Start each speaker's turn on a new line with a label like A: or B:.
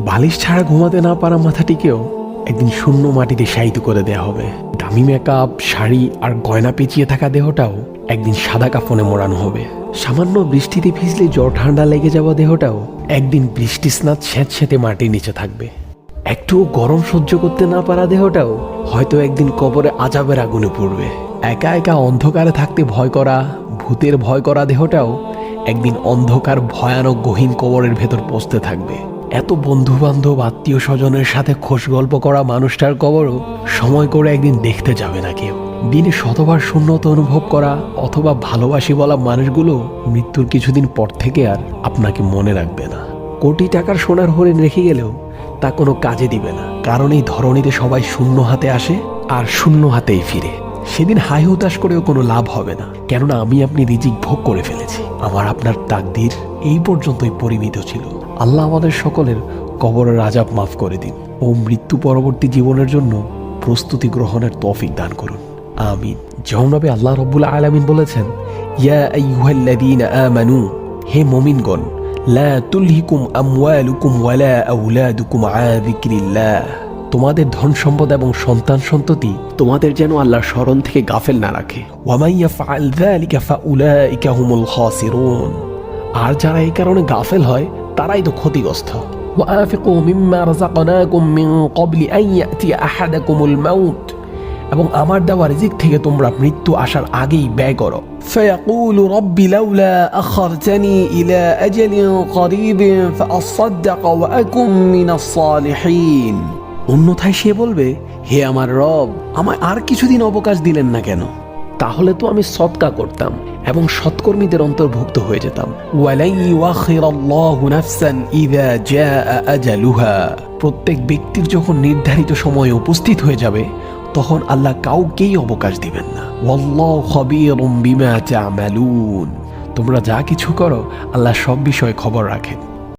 A: বালিশ ছাড়া ঘুমাতে না পারা মাথাটিকেও একদিন শূন্য মাটিতে শায়িত করে দেয়া হবে। দামি মেকআপ, শাড়ি আর গয়না পেঁচিয়ে থাকা দেহটাও একদিন সাদা কাফনে মোড়ানো হবে। সামান্য বৃষ্টিতে ভিজলে জ্বর ঠান্ডা লেগে যাওয়া দেহটাও একদিন বৃষ্টি স্নাত স্যাঁতস্যাঁতে মাটির নিচে থাকবে। একটু গরম সহ্য করতে না পারা দেহটাও হয়তো একদিন কবরে আযাবের আগুনে পড়বে। একা একা অন্ধকারে থাকতে ভয় করা, ভূতের ভয় করা দেহটাও একদিন অন্ধকার ভয়ানক গহীন কবরের ভেতর পৌঁছতে থাকবে। এত বন্ধু বান্ধব, আত্মীয় স্বজনের সাথে খোশ গল্প করা মানুষটার কবরও সময় করে একদিন দেখতে যাবে না কেউ। দিনে শতবার শূন্যতা অনুভব করা অথবা ভালোবাসি বলা মানুষগুলো মৃত্যুর কিছুদিন পর থেকে আর আপনাকে মনে রাখবে না। কোটি টাকার সোনার হরিণ রেখে গেলেও তা কোনো কাজে দিবে না, কারণ এই ধরনীতে সবাই শূন্য হাতে আসে আর শূন্য হাতেই ফিরে। সেদিন হাই হুতাশ করেও কোনো লাভ হবে না, কেননা আমি আপনি রিজিক ভোগ করে ফেলেছি। আমার আপনার তাকদীর এই পর্যন্তই পরিমিত ছিল। আল্লাহ আমাদের সকলের কবরের আযাব মাফ করে দিন ও মৃত্যু পরবর্তী জীবনের জন্য প্রস্তুতি গ্রহণের তৌফিক দান করুন, আমিন। যেমনভাবে আল্লাহ রাব্বুল আলামিন বলেছেন, ইয়া আইয়ুহাল্লাযীনা আমানু, হে মুমিনগণ, লা তুলহিকুম আমওয়ালুকুম ওয়ালা আওলাদুকুম আন যিকরিল্লাহ, তোমাদের ধন সম্পদ এবং সন্তান সন্ততি তোমাদের যেন আল্লাহর স্মরণ থেকে গাফেল না রাখে। ওয়া মান ইয়াফআল যালিকা ফাউলাইকা হুমুল খাসিরুন, আর যারা এই কারণে গাফেল হয় তারাই তো ক্ষতিগ্রস্ত। ওয়া আনফিকু মিম্মা রাযাকনাকুম মিন ক্বাবলি আন ইয়াতিয়া আহাদাকুমুল মাউত, এবং আমার দেওয়া রিজিক থেকে তোমরা মৃত্যু আসার আগেই ব্যয় করো। ফায়াকুলু রাব্বি লাউলা আখারতানি ইলা আজালিন করিবিন ফাআসাদদাক ওয়া আকুম মিনাস সালিহিন, অন্যথায় সে বলবে, হে আমার রব, আমায় আর কিছুদিন অবকাশ দিলেন না কেন, তাহলে তো আমি সদকা করতাম এবং সৎকর্মীদের অন্তর্ভুক্ত হয়ে যেতাম। ওয়ালাই ইউআখিরাল্লাহু নাফসান ইযা জাআ আজালুহা, প্রত্যেক ব্যক্তির যখন নির্ধারিত সময় উপস্থিত হয়ে যাবে তখন আল্লাহ কাউকেই অবকাশ দিবেন না। ওয়াল্লাহু খাবীরুম বিমা তা'মালুন, তোমরা যা কিছু করো আল্লাহ সব বিষয়ে খবর রাখেন।